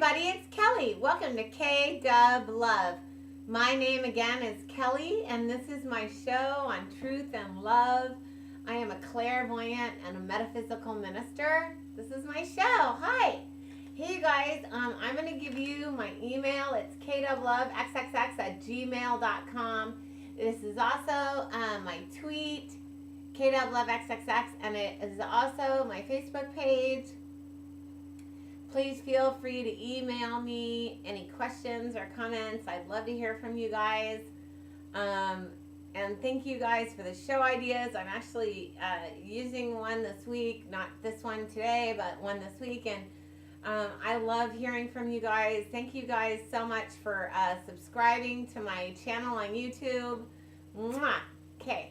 everybody, it's Kelly. Welcome to kdublove. My name again is Kelly, and this is my show on truth and love. I am a clairvoyant and a metaphysical minister. This is my show. Hi. Hey you guys, I'm going to give you my email. It's kdublove@gmail.com. This is also my tweet, kdublove_xxx, and it is also my Facebook page. Please feel free to email me any questions or comments. I'd love to hear from you guys. And thank you guys for the show ideas. I'm actually using one this week, not this one today, but one this week. And I love hearing from you guys. Thank you guys so much for subscribing to my channel on YouTube. Mwah. Okay.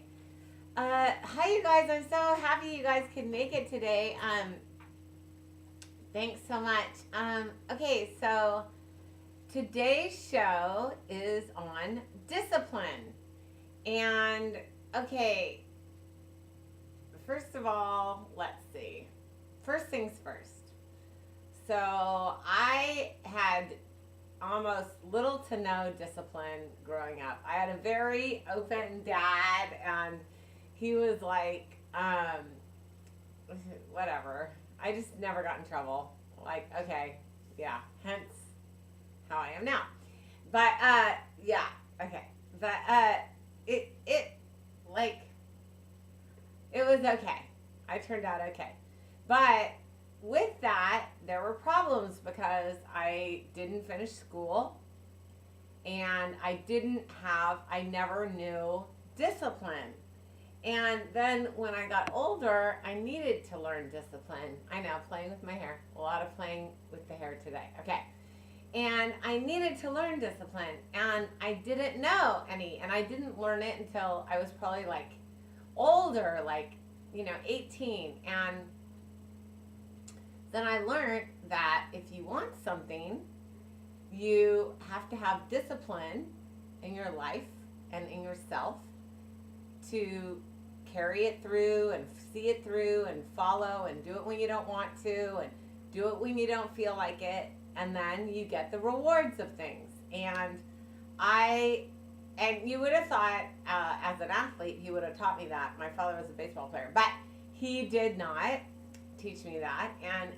Hi, you guys. I'm so happy you guys could make it today. Thanks so much. Okay, so today's show is on discipline. And, okay, first of all, let's see. First things first. So I had almost little to no discipline growing up. I had a very open dad, and he was like, whatever. I just never got in trouble. Like, okay, yeah, hence how I am now. But, yeah, okay. But, it was okay. I turned out okay. But with that, there were problems because I didn't finish school and I never knew discipline. And then when I got older, I needed to learn discipline. I know, playing with my hair. A lot of playing with the hair today. Okay. And I needed to learn discipline. And I didn't know any. And I didn't learn it until I was probably like older, like, 18. And then I learned that if you want something, you have to have discipline in your life and in yourself to carry it through and see it through and follow and do it when you don't want to and do it when you don't feel like it, and then you get the rewards of things. And you would have thought as an athlete he would have taught me that. My father was a baseball player, but he did not teach me that. And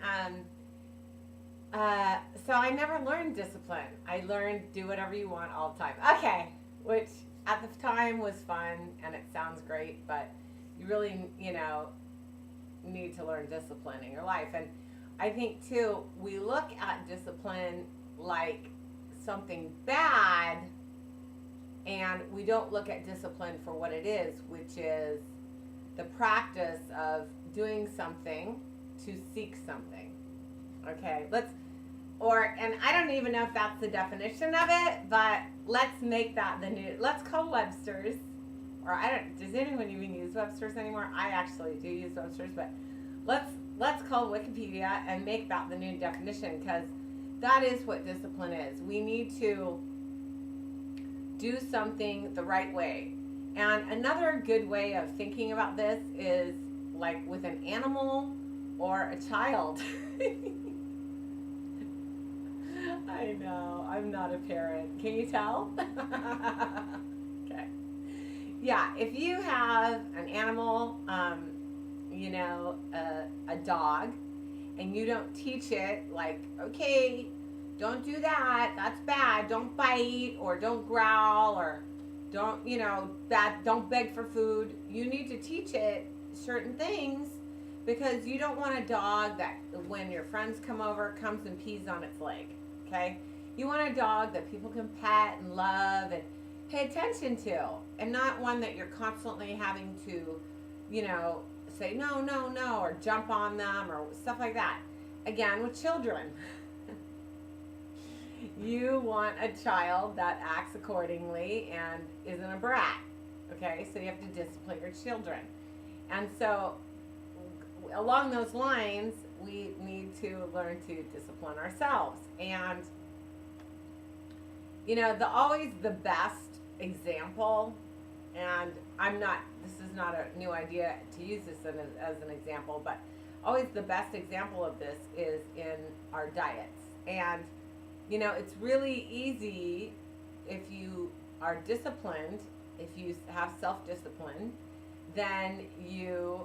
so I never learned discipline. I learned do whatever you want all the time. Okay, which at the time was fun and it sounds great, but you really, need to learn discipline in your life. And I think too, we look at discipline like something bad, and we don't look at discipline for what it is, which is the practice of doing something to seek something. Okay, and I don't even know if that's the definition of it, but let's make that let's call Webster's, or does anyone even use Webster's anymore? I actually do use Webster's, but let's call Wikipedia and make that the new definition, because that is what discipline is. We need to do something the right way. And another good way of thinking about this is like with an animal or a child. I know, I'm not a parent. Can you tell? Okay. Yeah, if you have an animal, a dog, and you don't teach it, like, okay, don't do that, that's bad, don't bite, or don't growl, or don't beg for food. You need to teach it certain things, because you don't want a dog that when your friends come over comes and pees on its leg. Okay? You want a dog that people can pet and love and pay attention to, and not one that you're constantly having to, say no, or jump on them or stuff like that. Again, with children. You want a child that acts accordingly and isn't a brat. Okay? So you have to discipline your children. And so along those lines, we need to learn to discipline ourselves. And always the best example, and this is not a new idea to use this as an example, but always the best example of this is in our diets. And You know, it's really easy if you are disciplined, if you have self-discipline, then you,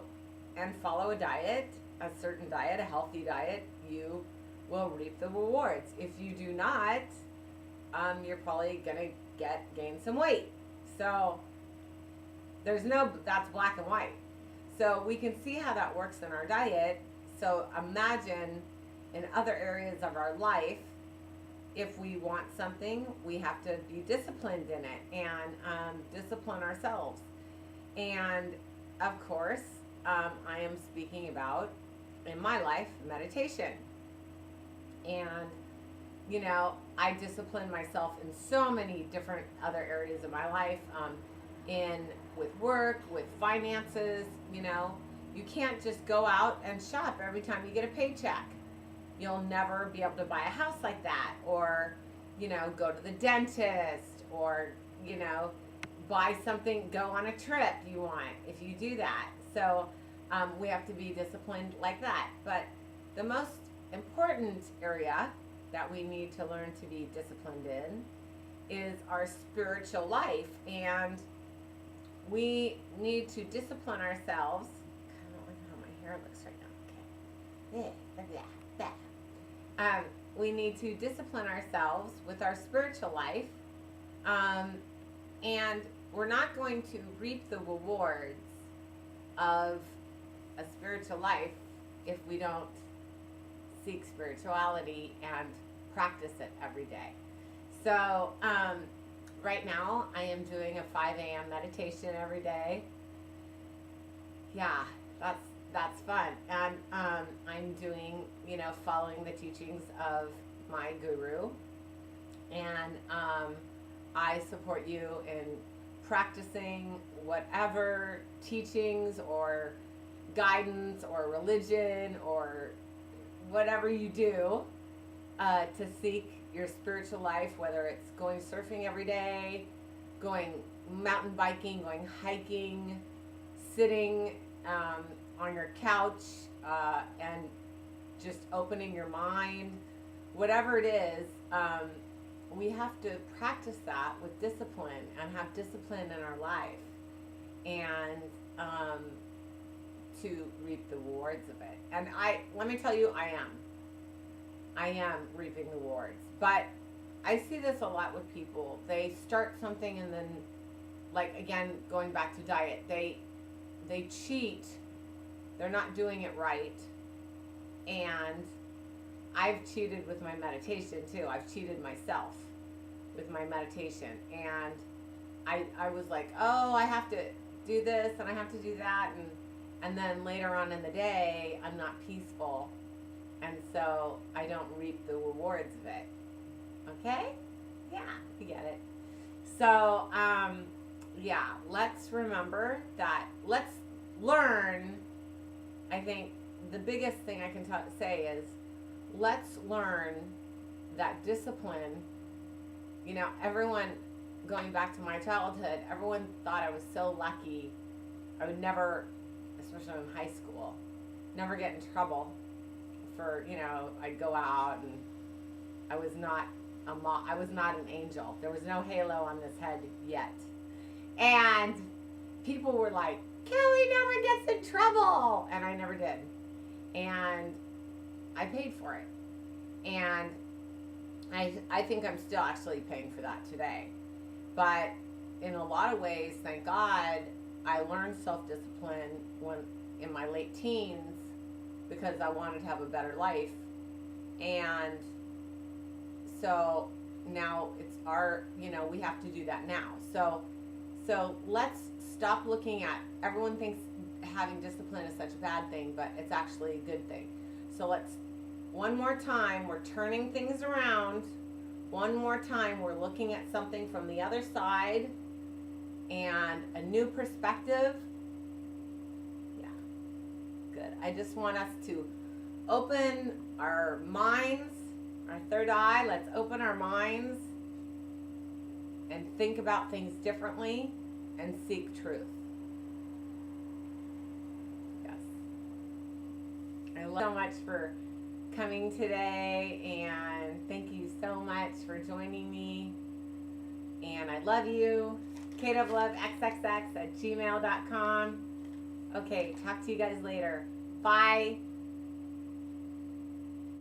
and follow a diet, a certain diet, a healthy diet, you will reap the rewards. If you do not, you're probably gonna gain some weight. So that's black and white. So we can see how that works in our diet. So imagine in other areas of our life, if we want something, we have to be disciplined in it and discipline ourselves. And of course, I am speaking about, in my life, meditation. And, you know, I discipline myself in so many different other areas of my life, with work, with finances. You know, you can't just go out and shop every time you get a paycheck. You'll never be able to buy a house like that, or, you know, go to the dentist, or, you know, buy something, go on a trip you want if you do that. So we have to be disciplined like that. But the most important area that we need to learn to be disciplined in is our spiritual life. And we need to discipline ourselves. I don't like how my hair looks right now. Okay. We need to discipline ourselves with our spiritual life. And we're not going to reap the rewards of a spiritual life if we don't seek spirituality and practice it every day. So right now I am doing a 5 a.m. meditation every day. Yeah, that's fun. And I'm doing, you know, following the teachings of my guru. And I support you in practicing whatever teachings or guidance or religion or whatever you do to seek your spiritual life, whether it's going surfing every day, going mountain biking, going hiking, sitting on your couch and just opening your mind, whatever it is. We have to practice that with discipline and have discipline in our life, and to reap the rewards of it. And let me tell you, I am reaping the rewards. But I see this a lot with people. They start something and then, like, again, going back to diet, they cheat. They're not doing it right. And I've cheated with my meditation too. I've cheated myself with my meditation. And I was like, oh, I have to do this and I have to do that. And then later on in the day, I'm not peaceful. And so I don't reap the rewards of it. Okay? Yeah, you get it. So, yeah, let's remember that. Let's learn. I think the biggest thing I can say is, let's learn that discipline. You know, everyone, going back to my childhood, everyone thought I was so lucky. I would never, especially in high school, never get in trouble for, you know, I'd go out and I was not I was not an angel. There was no halo on this head yet. And people were like, Kelly never gets in trouble. And I never did. And I paid for it. And I think I'm still actually paying for that today. But in a lot of ways, thank God, I learned self-discipline when in my late teens because I wanted to have a better life. And so now it's you know, we have to do that now. So let's stop looking at, everyone thinks having discipline is such a bad thing, but it's actually a good thing. So let's, one more time, we're turning things around. One more time, we're looking at something from the other side and a new perspective. Yeah, good. I just want us to open our minds, our third eye. Let's open our minds and think about things differently and seek truth. Yes. I love you so much for coming today, and thank you so much for joining me. And I love you. kdublove@gmail.com. Okay, talk to you guys later. Bye.